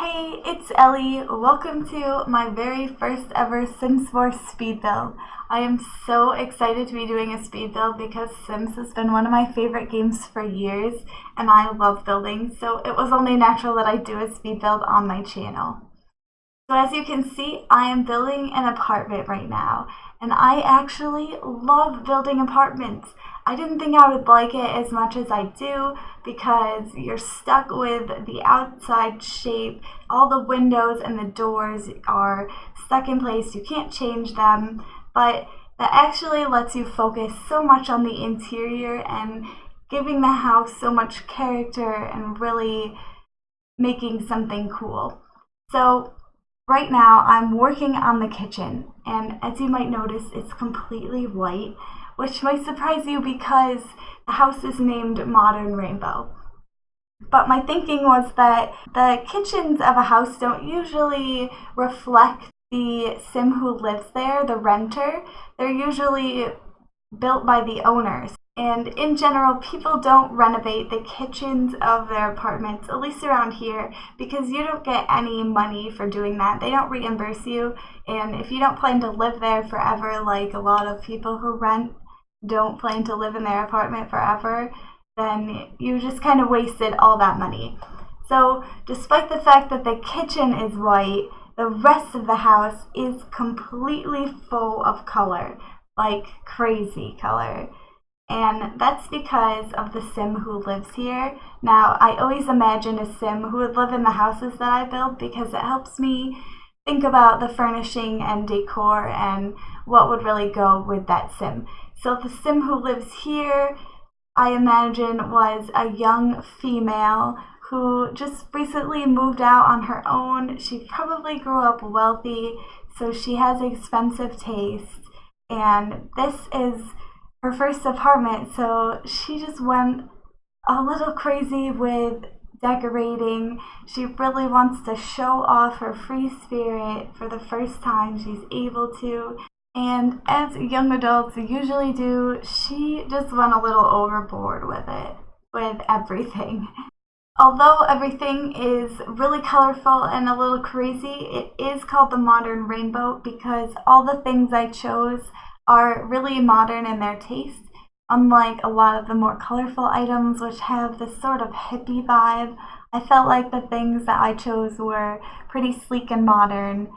Hey, it's Ellie. Welcome to my very first ever Sims 4 speed build. I am so excited to be doing a speed build because Sims has been one of my favorite games for years and I love building, so it was only natural that I do a speed build on my channel. So as you can see, I am building an apartment right now, and I actually love building apartments. I didn't think I would like it as much as I do because you're stuck with the outside shape. All the windows and the doors are stuck in place. You can't change them, but that actually lets you focus so much on the interior and giving the house so much character and really making something cool. So right now I'm working on the kitchen, and as you might notice, it's completely white, which might surprise you because the house is named Modern Rainbow. But my thinking was that the kitchens of a house don't usually reflect the sim who lives there, the renter. They're usually built by the owners. And in general, people don't renovate the kitchens of their apartments, at least around here, because you don't get any money for doing that. They don't reimburse you, and if you don't plan to live there forever, like a lot of people who rent don't plan to live in their apartment forever, then you just kind of wasted all that money. So despite the fact that the kitchen is white, the rest of the house is completely full of color, like crazy color. And that's because of the sim who lives here. Now, I always imagine a sim who would live in the houses that I build because it helps me think about the furnishing and decor and what would really go with that sim. So the sim who lives here, I imagine, was a young female who just recently moved out on her own. She probably grew up wealthy, so she has expensive taste. And this is her first apartment, so she just went a little crazy with decorating. She really wants to show off her free spirit for the first time she's able to. And as young adults usually do, she just went a little overboard with it, with everything. Although everything is really colorful and a little crazy, it is called the Modern Rainbow because all the things I chose are really modern in their taste, unlike a lot of the more colorful items which have this sort of hippie vibe. I felt like the things that I chose were pretty sleek and modern.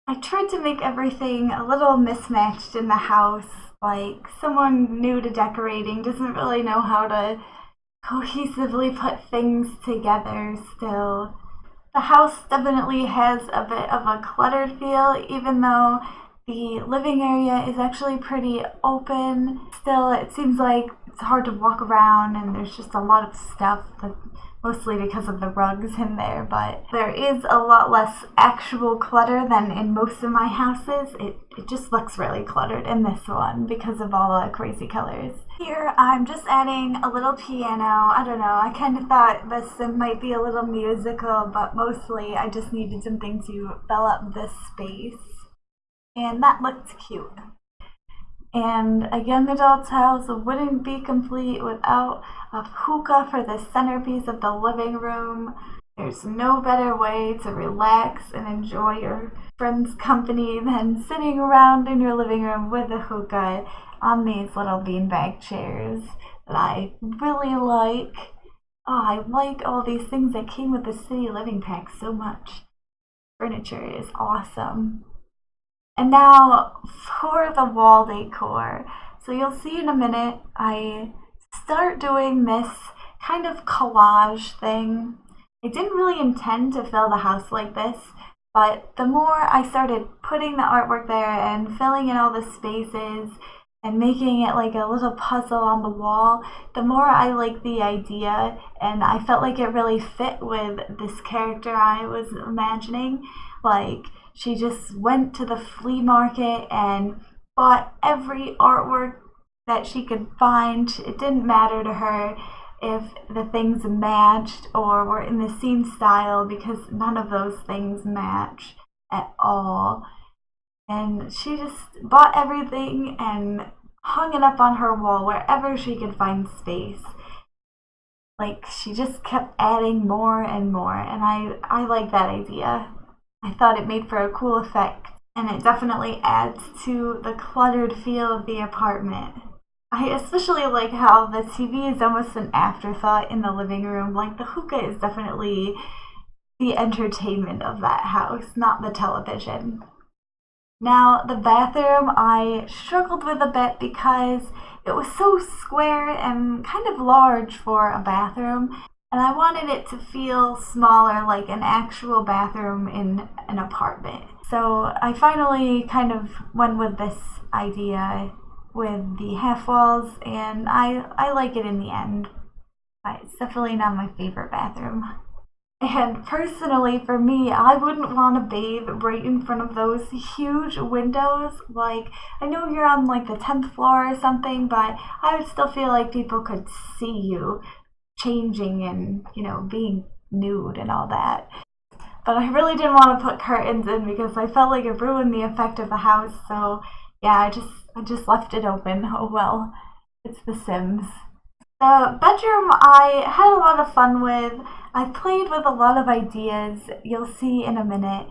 I tried to make everything a little mismatched in the house, like someone new to decorating doesn't really know how to cohesively put things together still. The house definitely has a bit of a cluttered feel, even though the living area is actually pretty open. Still, it seems like it's hard to walk around and there's just a lot of stuff, mostly because of the rugs in there, but there is a lot less actual clutter than in most of my houses. It just looks really cluttered in this one because of all the crazy colors. Here, I'm just adding a little piano. I don't know, I kind of thought this sim might be a little musical, but mostly I just needed something to fill up this space. And that looked cute. And a young adult's house wouldn't be complete without a hookah for the centerpiece of the living room. There's no better way to relax and enjoy your friend's company than sitting around in your living room with a hookah on these little beanbag chairs that I really like. Oh, I like all these things that came with the City Living Pack so much. Furniture is awesome. And now for the wall decor. So you'll see in a minute, I start doing this kind of collage thing. I didn't really intend to fill the house like this, but the more I started putting the artwork there and filling in all the spaces and making it like a little puzzle on the wall, the more I liked the idea, and I felt like it really fit with this character I was imagining. Like, she just went to the flea market and bought every artwork that she could find. It didn't matter to her if the things matched or were in the same style because none of those things match at all. And she just bought everything and hung it up on her wall wherever she could find space. Like, she just kept adding more and more, and I like that idea. I thought it made for a cool effect, and it definitely adds to the cluttered feel of the apartment. I especially like how the TV is almost an afterthought in the living room. Like, the hookah is definitely the entertainment of that house, not the television. Now, the bathroom I struggled with a bit because it was so square and kind of large for a bathroom, and I wanted it to feel smaller, like an actual bathroom in an apartment. So I finally kind of went with this idea with the half walls, and I like it in the end, but it's definitely not my favorite bathroom. And personally, for me, I wouldn't want to bathe right in front of those huge windows. Like, I know you're on like the 10th floor or something, but I would still feel like people could see you changing and, being nude and all that. But I really didn't want to put curtains in because I felt like it ruined the effect of the house. So yeah, I just left it open. Oh well, it's The Sims. The bedroom I had a lot of fun with. I played with a lot of ideas. You'll see in a minute.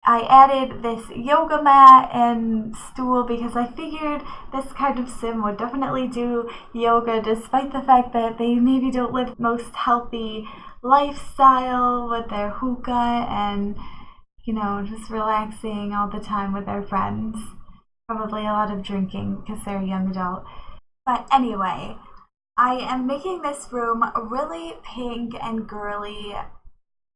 I added this yoga mat and stool because I figured this kind of sim would definitely do yoga despite the fact that they maybe don't live the most healthy lifestyle with their hookah and, just relaxing all the time with their friends. Probably a lot of drinking because they're a young adult. But anyway, I am making this room really pink and girly,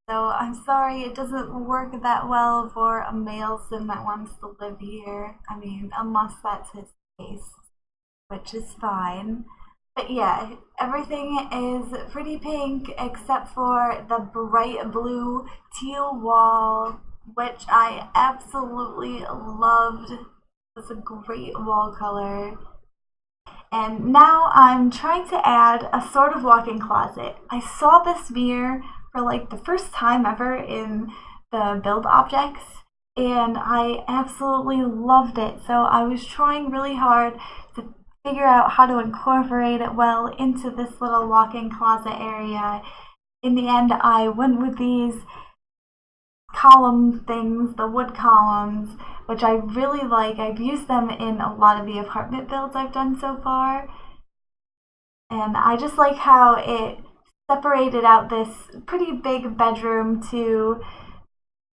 so I'm sorry it doesn't work that well for a male sim that wants to live here. I mean, unless that's his case, which is fine. But yeah, everything is pretty pink except for the bright blue teal wall, which I absolutely loved. It's a great wall color. And now I'm trying to add a sort of walk-in closet. I saw this mirror for like the first time ever in the build objects, and I absolutely loved it. So I was trying really hard to figure out how to incorporate it well into this little walk-in closet area. In the end, I went with these column things, the wood columns, which I really like. I've used them in a lot of the apartment builds I've done so far. And I just like how it separated out this pretty big bedroom to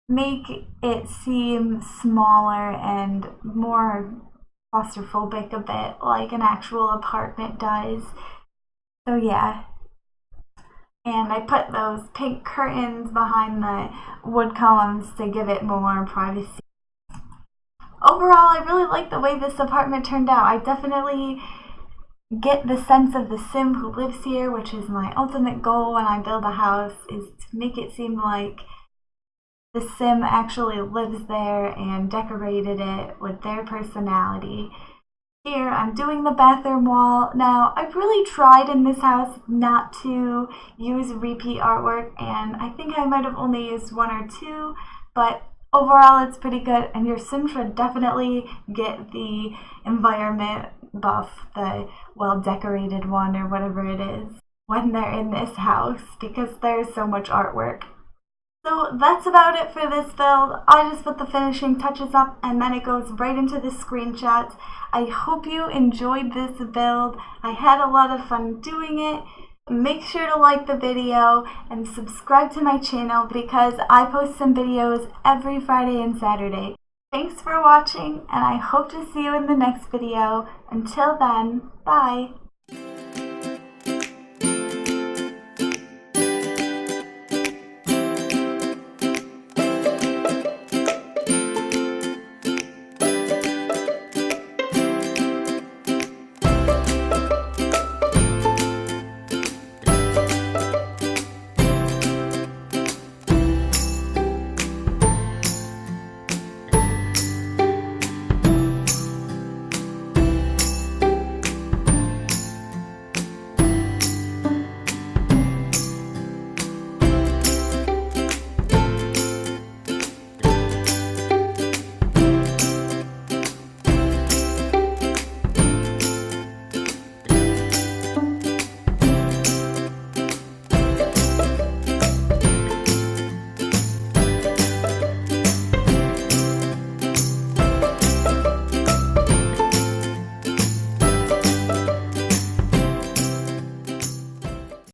make it seem smaller and more claustrophobic a bit, like an actual apartment does. So yeah. And I put those pink curtains behind the wood columns to give it more privacy. Overall, I really like the way this apartment turned out. I definitely get the sense of the sim who lives here, which is my ultimate goal when I build a house, is to make it seem like the sim actually lives there and decorated it with their personality. Here, I'm doing the bathroom wall. Now, I've really tried in this house not to use repeat artwork, and I think I might have only used one or two, but overall it's pretty good, and your sim should definitely get the environment buff, the well-decorated one or whatever it is, when they're in this house, because there's so much artwork. So that's about it for this build. I just put the finishing touches up and then it goes right into the screenshots. I hope you enjoyed this build. I had a lot of fun doing it. Make sure to like the video and subscribe to my channel because I post some videos every Friday and Saturday. Thanks for watching and I hope to see you in the next video. Until then, bye!